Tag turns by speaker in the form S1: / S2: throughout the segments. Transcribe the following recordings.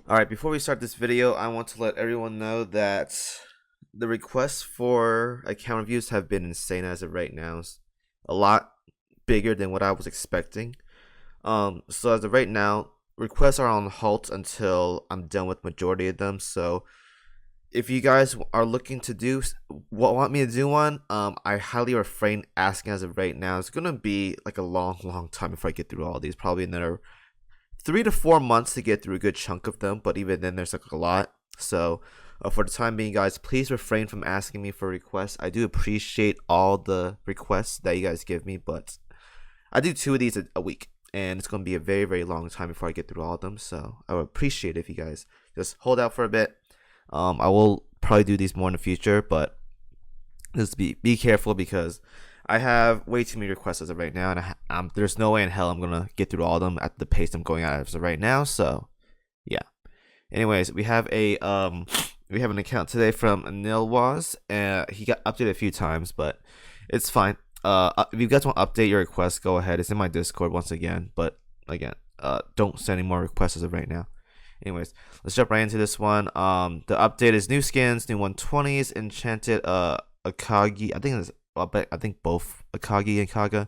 S1: Alright, before we start this video, I want to let everyone know that the requests for account reviews have been insane as of right now. It's a lot bigger than what I was expecting. So as of right now, requests are on halt until I'm done with majority of them. So if you guys are looking to want me to do one, I highly refrain asking as of right now. It's gonna be like a long time before I get through all these. Probably another 3 to 4 months to get through a good chunk of them, but even then there's like a lot. So for the time being, guys, please refrain from asking me for requests. I do appreciate all the requests that you guys give me, but I do 2 of these a week, and it's going to be a very long time before I get through all of them. So I would appreciate it if you guys just hold out for a bit. I will probably do these more in the future, but just be careful because I have way too many requests as of right now, and there's no way in hell I'm gonna get through all of them at the pace I'm going at as of right now. So, yeah. Anyways, we have an account today from Nilwaz, and he got updated a few times, but it's fine. If you guys want to update your request, go ahead. It's in my Discord once again, but again, don't send any more requests as of right now. Anyways, let's jump right into this one. The update is new skins, new 120s, enchanted Akagi. I think both Akagi and Kaga.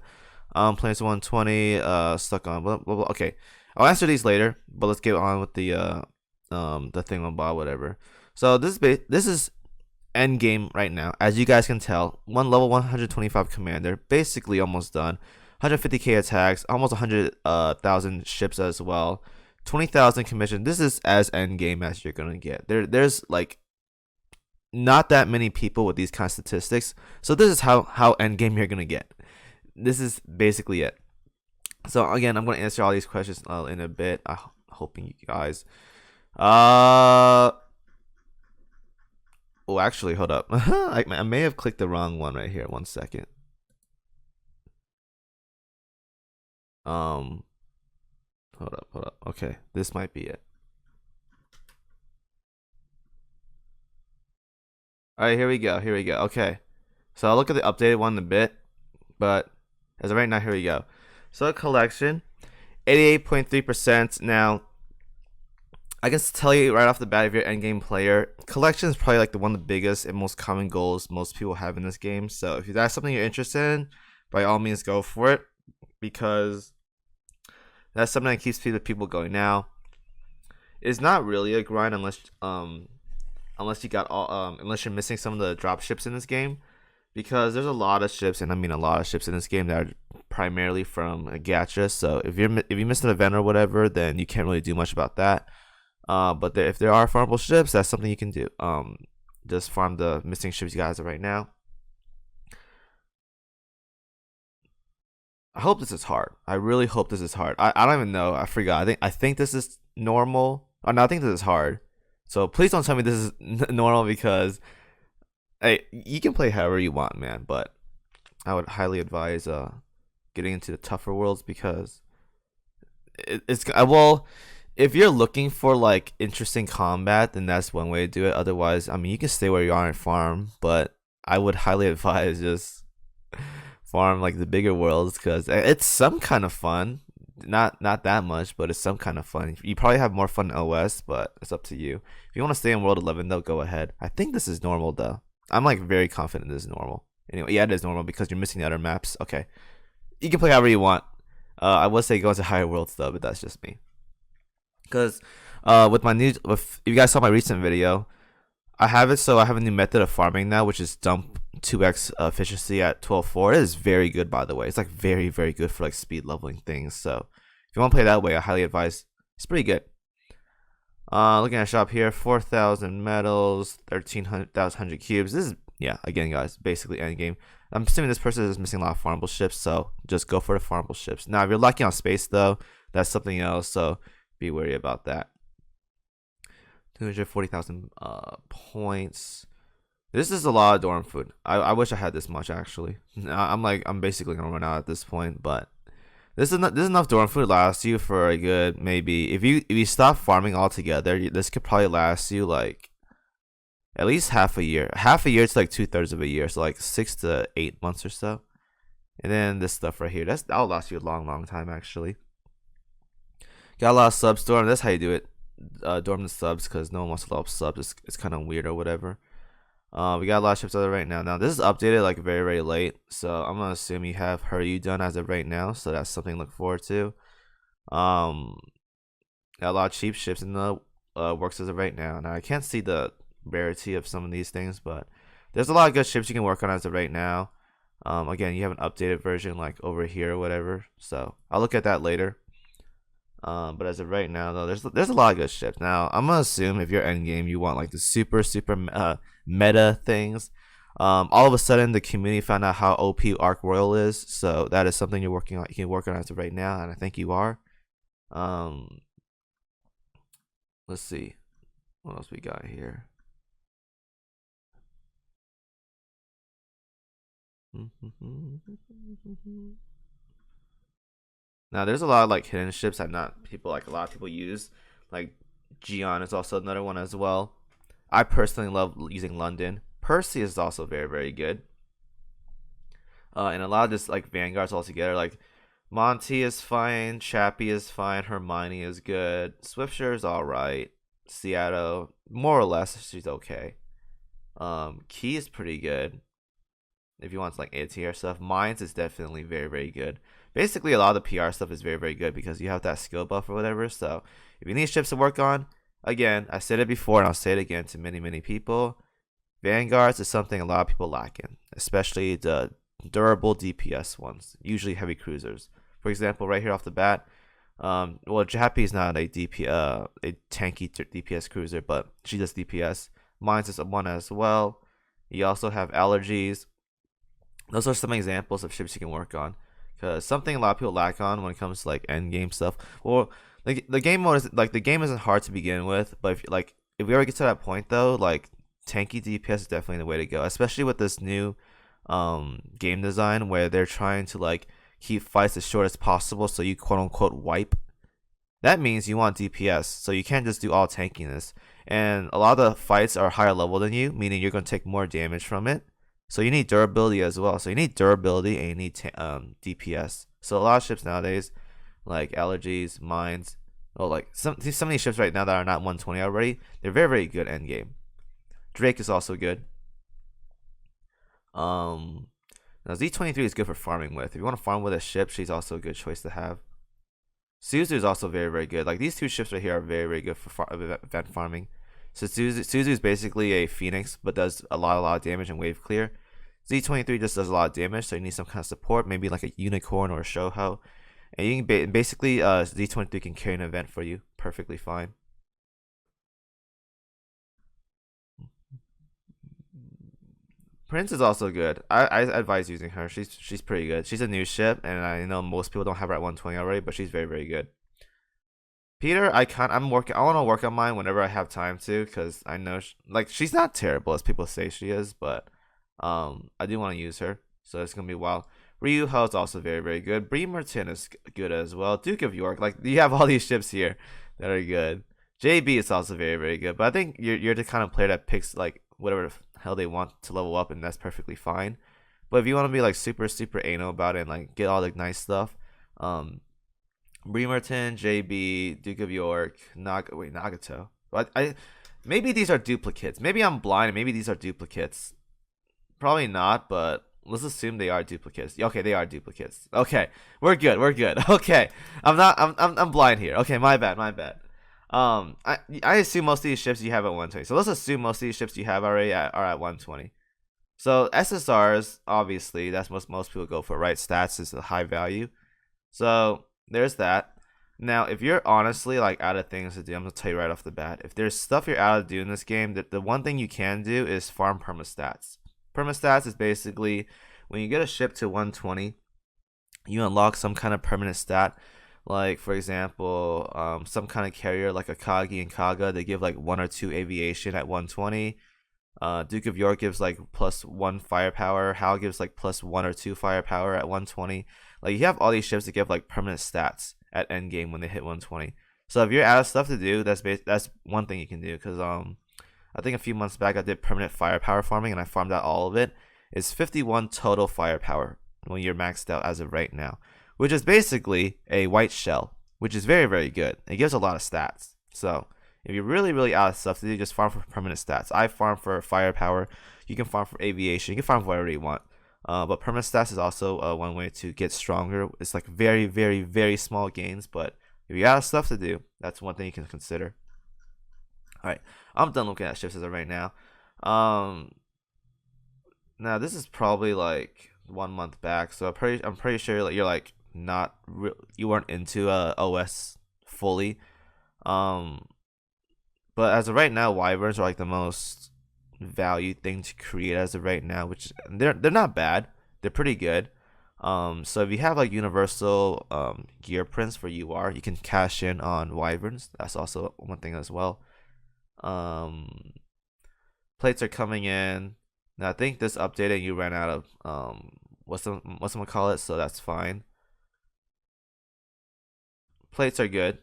S1: Planes 120. Stuck on. Blah, blah, blah. Okay, I'll answer these later, but let's get on with the thing on bot, whatever. So this is end game right now, as you guys can tell. One level 125 commander, basically almost done. 150k attacks, almost 100,000 ships as well. 20,000 commission. This is as end game as you're gonna get. There's like not that many people with these kind of statistics, so this is how end game you're gonna get. This is basically it. So again, I'm gonna answer all these questions in a bit. I'm hoping you guys. Oh, actually, hold up. I may have clicked the wrong one right here. 1 second. Hold up. Okay, this might be it. All right, here we go. Okay, so I'll look at the updated one in a bit, but as of right now, here we go. So collection, 88.3%. Now, I can tell you right off the bat, if you're an endgame player, collection is probably like one of the biggest and most common goals most people have in this game. So if that's something you're interested in, by all means go for it, because that's something that keeps people going. Now, it's not really a grind unless you got unless you're missing some of the drop ships in this game, because there's a lot of ships, and I mean a lot of ships in this game that are primarily from a gacha. So if you missed an event or whatever, then you can't really do much about that. But if there are farmable ships, that's something you can do. Just farm the missing ships you guys are right now. I hope this is hard. I really hope this is hard. I don't even know. I forgot. I think this is normal. Oh no, I think this is hard. So please don't tell me this is normal, because hey, you can play however you want, man. But I would highly advise getting into the tougher worlds, because it's well, if you're looking for like interesting combat, then that's one way to do it. Otherwise, I mean, you can stay where you are and farm, but I would highly advise just farm like the bigger worlds, because it's some kind of fun. Not that much, but it's some kind of fun. You probably have more fun in OS, but it's up to you. If you want to stay in World 11, though, go ahead. I think this is normal, though. I'm like very confident this is normal. Anyway, yeah, it is normal because you're missing the other maps. Okay, you can play however you want. I would say go into higher worlds though, but that's just me. Because if you guys saw my recent video, I have it so I have a new method of farming now, which is dump 2x efficiency at 12.4. It is very good, by the way. It's like very good for like speed leveling things. So if you want to play that way, I highly advise. It's pretty good. Looking at shop here, 4,000 medals, 1,300 cubes. This is, yeah, again, guys, basically end game. I'm assuming this person is missing a lot of farmable ships, so just go for the farmable ships. Now, if you're lacking on space, though, that's something else, so be wary about that. 240,000 points. This is a lot of dorm food. I wish I had this much, actually. I'm basically gonna run out at this point, but this is enough dorm food to last you for a good, maybe, if you stop farming altogether, this could probably last you like at least half a year. Half a year to like 2/3 of a year, so like 6 to 8 months or so. And then this stuff right here, that'll last you a long time, actually. Got a lot of substorm. That's how you do it. dormant subs because no one wants to level up subs. It's kind of weird or whatever. We got a lot of ships out there right now. Now this is updated like very very late, so I'm gonna assume you have Huryu done as of right now. So that's something to look forward to. Um, got a lot of cheap ships in the works as of right now. Now I can't see the rarity of some of these things, but there's a lot of good ships you can work on as of right now. Again, you have an updated version like over here or whatever, so I'll look at that later. But as of right now, though, there's a lot of good ships. Now I'm gonna assume if you're endgame, you want like the super meta things. All of a sudden the community found out how OP Arc Royal is, so that is something you're working on. You can work on as of right now, and I think you are. Um, let's see what else we got here. Now there's a lot of like hidden ships that not people like a lot of people use. Like Gion is also another one as well. I personally love using London. Percy is also very very good. And a lot of this like vanguards all together. Like Monty is fine, Chappie is fine, Hermione is good, Swiftsure is all right, Seattle more or less she's okay. Key is pretty good if you want like A tier stuff. Mines is definitely very very good. Basically, a lot of the PR stuff is very very good because you have that skill buff or whatever. So if you need ships to work on, again, I said it before and I'll say it again to many many people. Vanguards is something a lot of people lack in, especially the durable DPS ones, usually heavy cruisers. For example, right here off the bat, well, Jappy is not a a tanky DPS cruiser, but she does DPS. Mine's is one as well. You also have allergies. Those are some examples of ships you can work on. Because something a lot of people lack on when it comes to like end game stuff. Well, the game mode is like the game isn't hard to begin with, but if we ever get to that point though, like tanky DPS is definitely the way to go, especially with this new game design where they're trying to like keep fights as short as possible so you quote unquote wipe. That means you want DPS, so you can't just do all tankiness. And a lot of the fights are higher level than you, meaning you're going to take more damage from it. So you need durability as well. So you need durability and you need DPS. So a lot of ships nowadays, like allergies, mines, like some of these ships right now that are not 120 already, they're very very good end game. Drake is also good. Now Z23 is good for farming with. If you want to farm with a ship, she's also a good choice to have. Suzu is also very very good. Like these two ships right here are very very good for event farming. So Suzu is basically a Phoenix, but does a lot of damage and wave clear. Z23 just does a lot of damage, so you need some kind of support, maybe like a Unicorn or a Shoho. And you can basically Z23 can carry an event for you perfectly fine. Prince is also good. I advise using her. She's pretty good. She's a new ship, and I know most people don't have her at 120 already, but she's very very good. Peter, I want to work on mine whenever I have time to, because I know she's not terrible as people say she is, but I do want to use her, so it's gonna be wild. Ryu Ho is also very very good. Bremerton is good as well. Duke of York, like you have all these ships here that are good. JB is also very very good, but I think you're the kind of player that picks like whatever the hell they want to level up, and that's perfectly fine. But if you want to be like super super anal about it and like get all the nice stuff, Bremerton, JB, Duke of York, Nagato. But I maybe these are duplicates. Maybe I'm blind. Maybe these are duplicates. Probably not, but let's assume they are duplicates. Okay, they are duplicates. Okay, we're good. We're good. Okay, I'm blind here. Okay, my bad. My bad. I assume most of these ships you have at 120. So let's assume most of these ships you have already are at 120. So SSRs, obviously, that's what most people go for, right? Stats is a high value. So there's that. Now, if you're honestly like out of things to do, I'm gonna tell you right off the bat. If there's stuff you're out of doing in this game, the one thing you can do is farm permastats. Permastats is basically when you get a ship to 120, you unlock some kind of permanent stat. Like for example, some kind of carrier like Akagi and Kaga, they give like 1 or 2 aviation at 120. Duke of York gives like +1 firepower. Hal gives like +1 or 2 firepower at 120. Like you have all these ships that give like permanent stats at end game when they hit 120. So if you're out of stuff to do, that's one thing you can do. Because I think a few months back I did permanent firepower farming and I farmed out all of it. It's 51 total firepower when you're maxed out as of right now, which is basically a white shell, which is very very good. It gives a lot of stats. So If you're really out of stuff to do, just farm for permanent stats. I farm for firepower. You can farm for aviation. You can farm for whatever you want. But permanent stats is also one way to get stronger. It's like very small gains, but if you got stuff to do, that's one thing you can consider. All right, I'm done looking at shifts as of right now. Now this is probably like 1 month back, so I'm pretty sure like you're like not you weren't into OS fully. Um, but as of right now, wyverns are like the most valued thing to create as of right now, which they're not bad. They're pretty good. So if you have like universal gear prints for UR, you can cash in on wyverns. That's also one thing as well. Plates are coming in. Now I think this updating you ran out of what's gonna call it, so that's fine. Plates are good.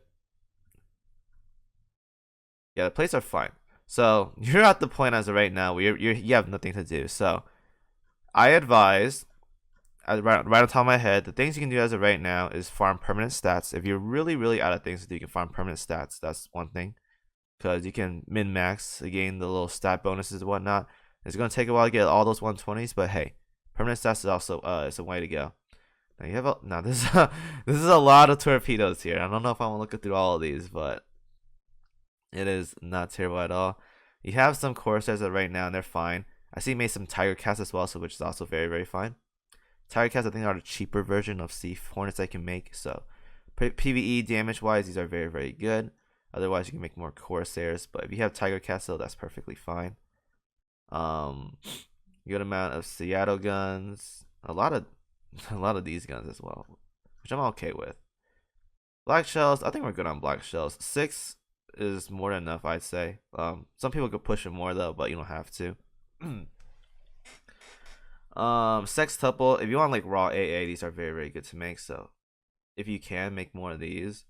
S1: Yeah, the plates are fine. So you're at the point as of right now where you have nothing to do. So I advise, right on top of my head, the things you can do as of right now is farm permanent stats. If you're really out of things to do, you can farm permanent stats. That's one thing, because you can min max again the little stat bonuses and whatnot. It's gonna take a while to get all those 120s, but hey, permanent stats is also it's a way to go. Now you have now this this is a lot of torpedoes here. I don't know if I want to look through all of these, but it is not terrible at all. You have some Corsairs right now, and they're fine. I see you made some Tiger Cats as well, so which is also very fine. Tiger Cats I think are the cheaper version of Sea Hornets I can make. So PvE damage wise, these are very good. Otherwise, you can make more Corsairs. But if you have Tiger Cats, though, that's perfectly fine. Good amount of Seattle guns. A lot of these guns as well, which I'm okay with. Black shells, I think we're good on black shells. 6 is more than enough, I'd say. Some people could push it more though, but you don't have to. Sextuple, if you want like raw AA, these are very good to make. So if you can make more of these.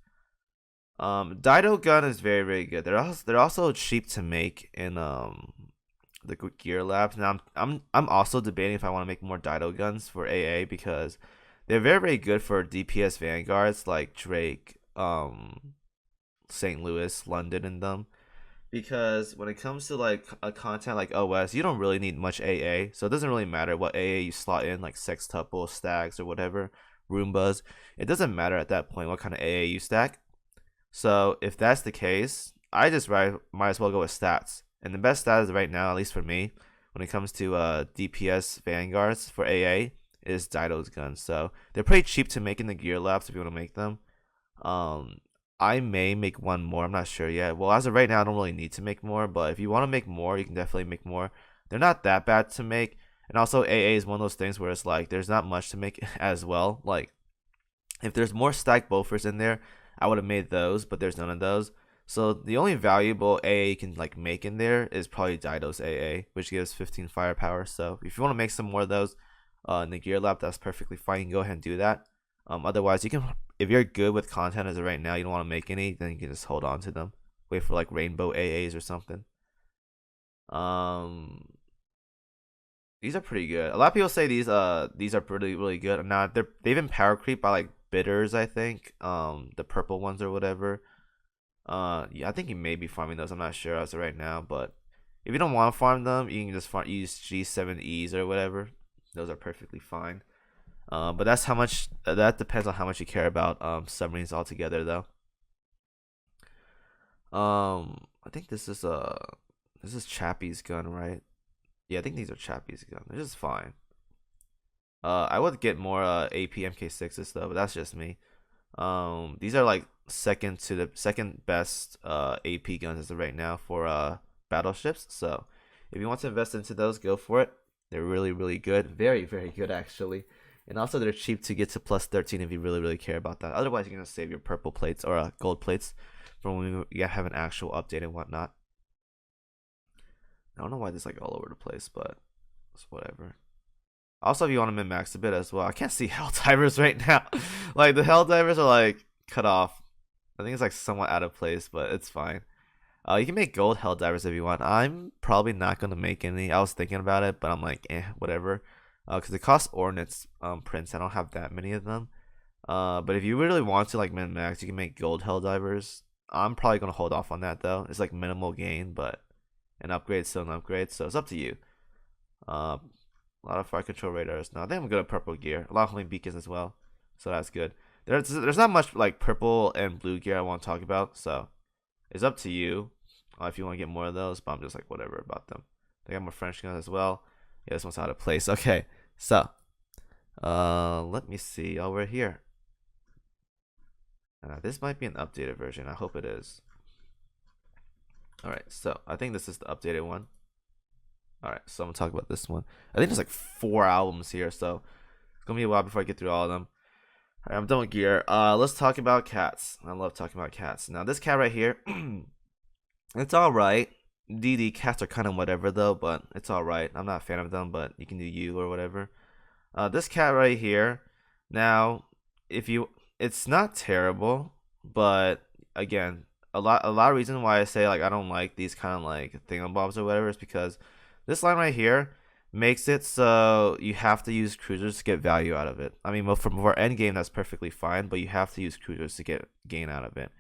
S1: Dido gun is very good. They're also cheap to make in the gear labs. Now I'm also debating if I want to make more Dido guns for AA, because they're very good for DPS vanguards like Drake, St. Louis, London, and them. Because when it comes to like a content like OS, you don't really need much AA, so it doesn't really matter what AA you slot in, like sextuple, stacks, or whatever, Roombas. It doesn't matter at that point what kind of AA you stack. So if that's the case, I just might as well go with stats. And the best stats right now, at least for me, when it comes to DPS vanguards for AA, is Dido's guns. So they're pretty cheap to make in the gear labs if you want to make them. I may make one more. I'm not sure yet. Well, as of right now, I don't really need to make more. But if you want to make more, you can definitely make more. They're not that bad to make. And also, AA is one of those things where it's like there's not much to make as well. Like, if there's more stacked buffers in there, I would have made those. But there's none of those. So the only valuable AA you can like make in there is probably Dido's AA, which gives 15 firepower. So if you want to make some more of those in the gear lab, that's perfectly fine. You can go ahead and do that. Otherwise, you can, if you're good with content as of right now, you don't want to make any, then you can just hold on to them. Wait for like rainbow AAs or something. These are pretty good. A lot of people say these are really good. Now they've been power creep by like bitters, I think. The purple ones or whatever. Yeah, I think you may be farming those. I'm not sure as of right now, but if you don't want to farm them, you can just use G7Es or whatever. Those are perfectly fine. But that's how much. That depends on how much you care about submarines altogether, though. I think this is Chappie's gun, right? Yeah, I think these are Chappie's gun. They're just fine. I would get more AP MK6s though, but that's just me. These are like second best AP guns as of right now for battleships. So if you want to invest into those, go for it. They're really good, very good actually. And also they're cheap to get to plus 13 if you really care about that. Otherwise, you're gonna save your purple plates or gold plates for when you have an actual update and whatnot. I don't know why this is like all over the place, but it's whatever. Also, if you want to min max a bit as well, I can't see hell divers right now. Like the hell divers are like cut off. I think it's like somewhat out of place, but it's fine. You can make gold hell divers if you want. I'm probably not gonna make any. I was thinking about it, but I'm like, whatever. Because it costs ordnance prints. I don't have that many of them. But if you really want to like min max, you can make gold hell divers. I'm probably gonna hold off on that though. It's like minimal gain, but an upgrade still an upgrade, so it's up to you. A lot of fire control radars. Now I think I'm good at purple gear. A lot of homing beacons as well, so that's good. There's not much like purple and blue gear I want to talk about, so it's up to you if you want to get more of those. But I'm just like whatever about them. They got more French guns as well. Yeah, this one's out of place. Okay, so let me see. Oh, we're here. This might be an updated version. I hope it is. Alright, so I think this is the updated one. Alright, so I'm gonna talk about this one. I think there's like 4 albums here, so it's gonna be a while before I get through all of them. Alright, I'm done with gear. Let's talk about cats. I love talking about cats. Now this cat right here, it's alright. DD cats are kind of whatever though, but it's alright. I'm not a fan of them, but you can do you or whatever. This cat right here, now it's not terrible, but again, a lot of reason why I say like I don't like these kind of like thingamabobs or whatever is because this line right here makes it so you have to use cruisers to get value out of it. I mean, for end game that's perfectly fine, but you have to use cruisers to get gain out of it.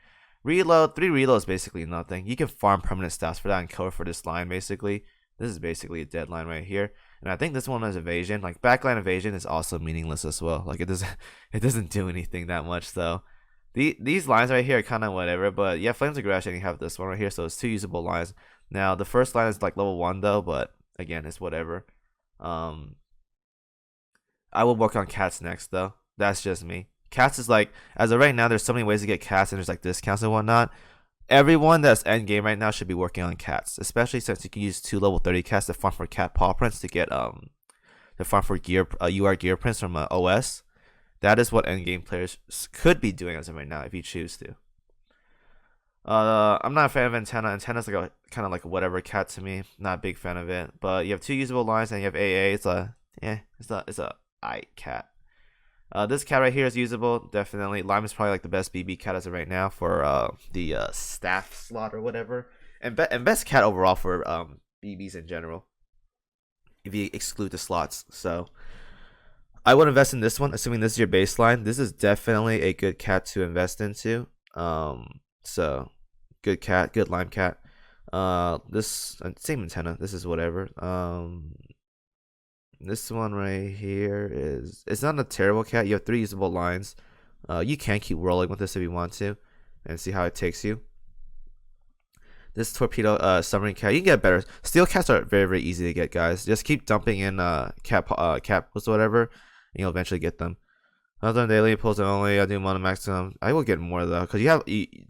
S1: Reload, 3 reload is basically nothing. You can farm permanent stats for that and cover for this line basically. This is basically a dead line right here. And I think this one has evasion. Like backline evasion is also meaningless as well. Like it doesn't do anything that much though. These lines right here are kind of whatever, but yeah, Flames Aggression, you have this one right here, so it's 2 usable lines. Now the first line is like level 1 though, but again, it's whatever. I will work on cats next though. That's just me. Cats is like, as of right now, there's so many ways to get cats and there's like discounts and whatnot. Everyone that's end game right now should be working on cats, especially since you can use 2 level 30 cats to farm for cat paw prints to get to farm for gear UR gear prints from OS. That is what end game players could be doing as of right now if you choose to. I'm not a fan of antenna. Antenna's like a kind of like a whatever cat to me. Not a big fan of it. But you have 2 usable lines and you have AA. It's a I cat. This cat right here is usable, definitely. Lime is probably like the best BB cat as of right now for the staff slot or whatever, and best cat overall for BBs in general, if you exclude the slots. So I would invest in this one, assuming this is your baseline. This is definitely a good cat to invest into. So good cat, good lime cat. This same antenna. This is whatever. This one right here it's not a terrible cat. You have 3 usable lines. You can keep rolling with this if you want to and see how it takes you. This torpedo submarine cat, you can get better. Steel cats are very, very easy to get, guys. Just keep dumping in cat posts or whatever, and you'll eventually get them. Another daily pulls only. I do mono maximum. I will get more though, because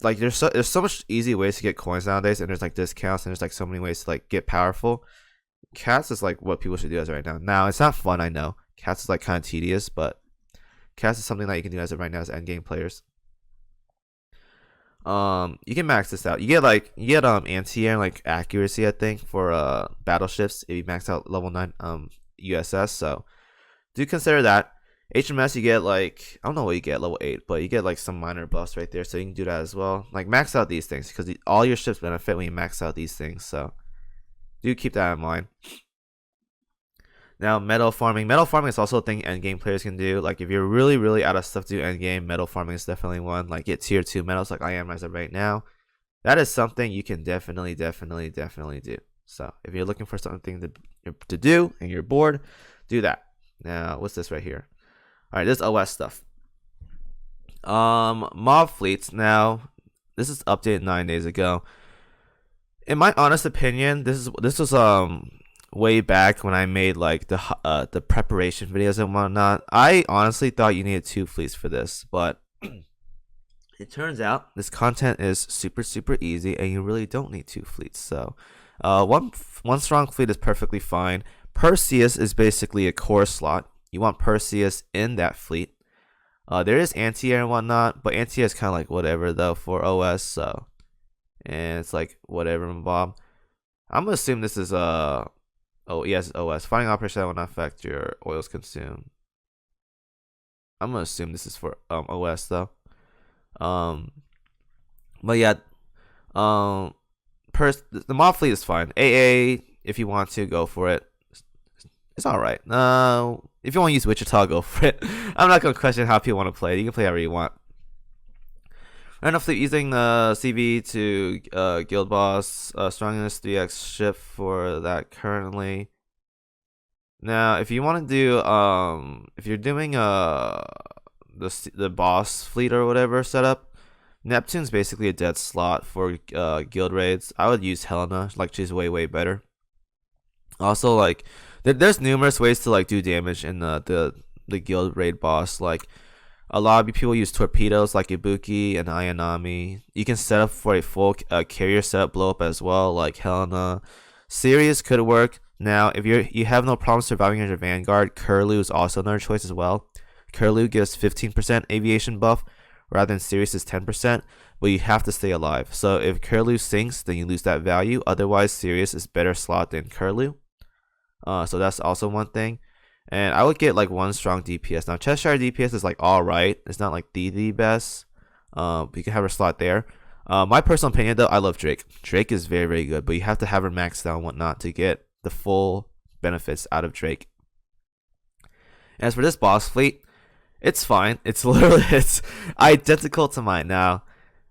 S1: like there's so much easy ways to get coins nowadays, and there's like discounts, and there's like so many ways to like get powerful. Cats is like what people should do as of right now. Now it's not fun, I know. Cats is like kind of tedious, but cats is something that you can do as of right now as end game players. You can max this out. You get anti-air like accuracy, I think, for battleships if you max out level 9 USS. So do consider that. HMS you get like, I don't know what you get level 8, but you get like some minor buffs right there, so you can do that as well. Like max out these things because all your ships benefit when you max out these things. So do keep that in mind. Now, metal farming. Metal farming is also a thing endgame players can do. Like, if you're really, really out of stuff to do endgame, metal farming is definitely one. Like, get tier 2 metals like I am as of right now. That is something you can definitely do. So, if you're looking for something to do and you're bored, do that. Now, what's this right here? Alright, this is OS stuff. Mob fleets. Now, this is updated 9 days ago. In my honest opinion, this was way back when I made like the preparation videos and whatnot. I honestly thought you needed 2 fleets for this, but it turns out this content is super easy and you really don't need 2 fleets. So one strong fleet is perfectly fine. Perseus is basically a core slot. You want Perseus in that fleet. There is anti-air and whatnot, but anti-air is kind of like whatever though for OS. So. And it's like whatever, Bob. I'm gonna assume this is oh yes, OS. Fighting operation that will not affect your oils consumed. I'm gonna assume this is for OS though. But yeah, the mob fleet is fine. AA if you want to go for it. It's alright. If you want to use Wichita, go for it. I'm not gonna question how people want to play it. You can play however you want. Enough fleet using the CV to guild boss strongness 3x shift for that currently. Now, if you want to do if you're doing the boss fleet or whatever setup, Neptune's basically a dead slot for guild raids. I would use Helena, like she's way better. Also, like there's numerous ways to like do damage in the guild raid boss. Like a lot of people use torpedoes like Ibuki and Ayanami. You can set up for a full carrier setup blow up as well, like Helena. Sirius could work. Now, if you have no problem surviving as your Vanguard, Curlew is also another choice as well. Curlew gives 15% aviation buff rather than Sirius's 10%, but you have to stay alive. So if Curlew sinks, then you lose that value. Otherwise, Sirius is better slot than Curlew. So that's also one thing. And I would get like one strong DPS. Now Cheshire DPS is like alright. It's not like the best. You can have her slot there. My personal opinion though, I love Drake. Drake is very good, but you have to have her maxed out and whatnot to get the full benefits out of Drake. As for this boss fleet, it's fine. It's literally it's identical to mine. Now,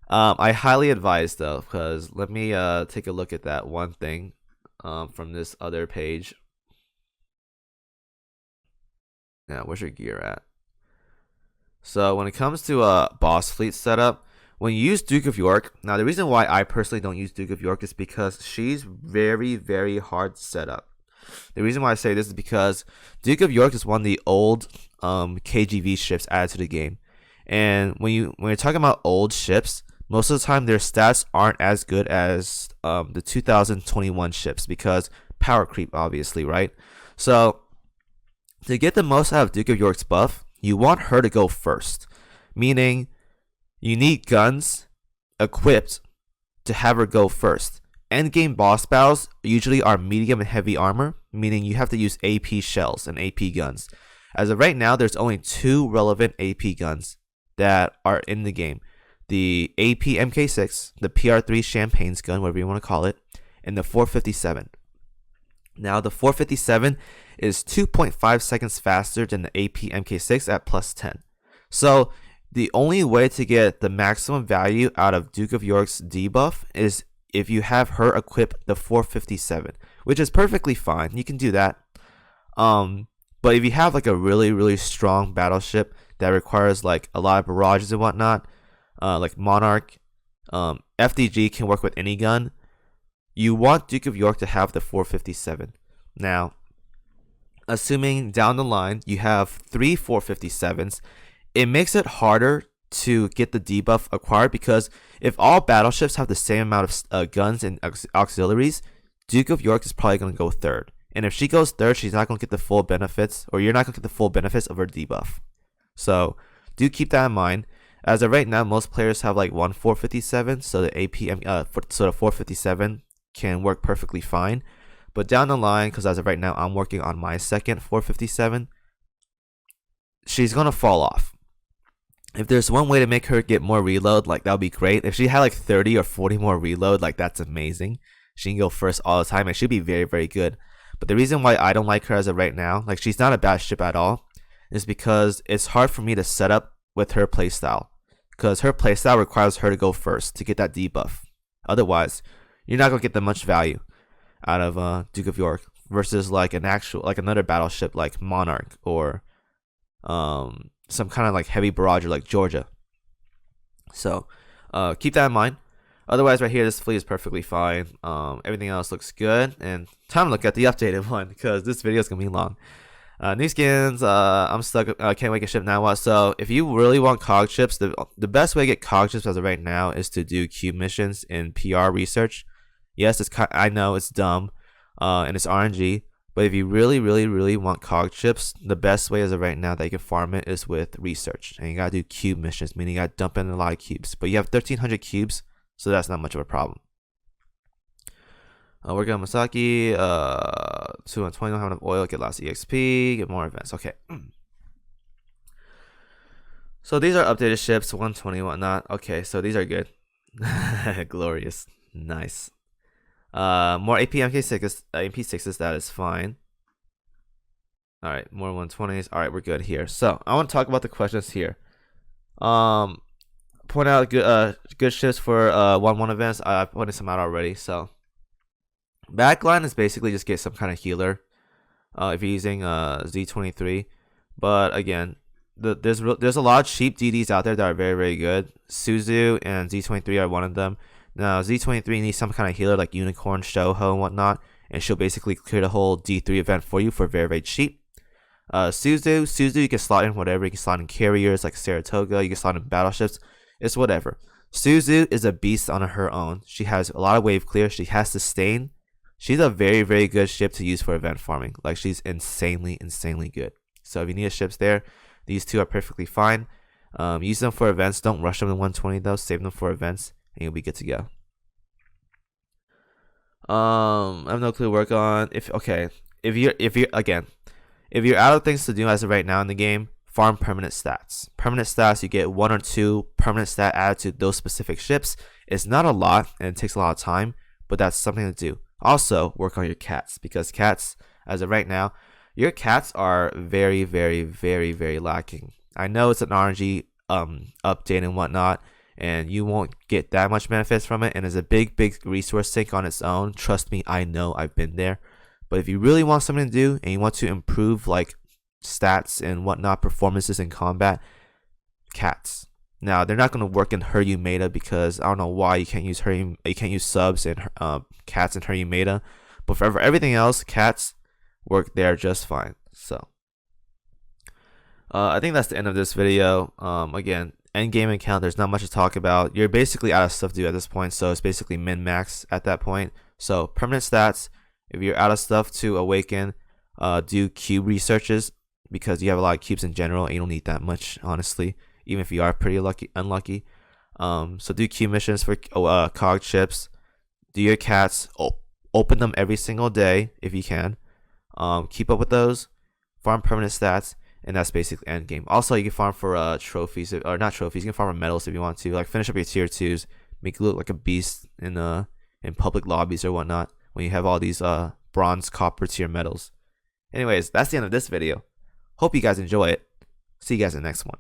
S1: I highly advise though, because let me take a look at that one thing from this other page. Now, where's your gear at? So when it comes to boss fleet setup, when you use Duke of York, now the reason why I personally don't use Duke of York is because she's very hard to set up. The reason why I say this is because Duke of York is one of the old KGV ships added to the game, and when you're talking about old ships, most of the time their stats aren't as good as the 2021 ships because power creep, obviously, right? So to get the most out of Duke of York's buff, you want her to go first, meaning you need guns equipped to have her go first. Endgame boss battles usually are medium and heavy armor, meaning you have to use AP shells and AP guns. As of right now, there's only 2 relevant AP guns that are in the game. The AP MK6, the PR3 Champagne's gun, whatever you want to call it, and the 457. Now, the 457 is 2.5 seconds faster than the AP MK6 at plus 10. So, the only way to get the maximum value out of Duke of York's debuff is if you have her equip the 457, which is perfectly fine. You can do that. But if you have like a really strong battleship that requires like a lot of barrages and whatnot, like Monarch, FDG can work with any gun. You want Duke of York to have the 457. Now, assuming down the line you have 3 457s, it makes it harder to get the debuff acquired because if all battleships have the same amount of guns and auxiliaries, Duke of York is probably going to go third. And if she goes third, she's not going to get the full benefits, or you're not going to get the full benefits of her debuff. So do keep that in mind. As of right now, most players have like one 457, so the APM, so the 457 can work perfectly fine. But down the line, because as of right now, I'm working on my second 457, she's going to fall off. If there's one way to make her get more reload, like that would be great. If she had like 30 or 40 more reload, like that's amazing. She can go first all the time and she'll be very good. But the reason why I don't like her as of right now, like she's not a bad ship at all, is because it's hard for me to set up with her playstyle. Because her playstyle requires her to go first to get that debuff. Otherwise, you're not going to get that much value out of Duke of York versus like another battleship like Monarch or some kind of like heavy barrager like Georgia. So keep that in mind. Otherwise, right here, this fleet is perfectly fine. Everything else looks good. And time to look at the updated one because this video is going to be long. New skins, I'm stuck. I can't make a ship now. So if you really want cog ships, the best way to get cog ships as of right now is to do cube missions in PR research. Yes, I know it's dumb and it's RNG. But if you really want cog chips, the best way as of right now that you can farm it is with research. And you gotta do cube missions, meaning you gotta dump in a lot of cubes. But you have 1,300 cubes, so that's not much of a problem. Working on Masaki, 220, don't have enough oil, get lots of EXP, get more events. Okay. So these are updated ships, 120, whatnot. Okay, so these are good. Glorious. Nice. More AP MP6s, that is fine. Alright, more 120s. Alright, we're good here. So I want to talk about the questions here. Put point out good ships for 1-1 events. I pointed some out already. So backline is basically just get some kind of healer if you're using Z23. But again, there's a lot of cheap DDs out there that are very, very good. Suzu and Z23 are one of them. Now Z23 needs some kind of healer like Unicorn, Shoho, and whatnot, and she'll basically clear the whole D3 event for you for very, very cheap. Suzu, you can slot in whatever. You can slot in carriers like Saratoga. You can slot in battleships. It's whatever. Suzu is a beast on her own. She has a lot of wave clear. She has sustain. She's a very, very good ship to use for event farming. Like, she's insanely, insanely good. So if you need ships there, these two are perfectly fine. Use them for events. Don't rush them to 120 though. Save them for events, and you'll be good to go. I have no clue to work on. If you're out of things to do as of right now in the game, farm permanent stats. Permanent stats, you get 1 or 2 permanent stat added to those specific ships. It's not a lot, and it takes a lot of time, but that's something to do. Also, work on your cats, because cats, as of right now, your cats are very, very, very, very lacking. I know it's an RNG update and whatnot, and you won't get that much benefits from it, and it's a big, big resource sink on its own. Trust me, I know, I've been there. But if you really want something to do and you want to improve like stats and whatnot, performances in combat, cats. Now they're not going to work in Hiryu meta, because I don't know why you can't use subs and cats in Hiryu meta. But for everything else, cats work there just fine. So I think that's the end of this video. Again, end game account, there's not much to talk about. You're basically out of stuff to do at this point, so it's basically min max at that point. So permanent stats. If you're out of stuff to awaken, do cube researches, because you have a lot of cubes in general and you don't need that much, honestly, even if you are pretty unlucky. So do cube missions for cog chips. Do your cats, open them every single day if you can. Keep up with those, farm permanent stats, and that's basically end game. Also, you can farm for trophies, or not trophies, you can farm for medals if you want to, like finish up your tier 2s, make you look like a beast in public lobbies or whatnot, when you have all these bronze, copper tier medals. Anyways, that's the end of this video. Hope you guys enjoy it. See you guys in the next one.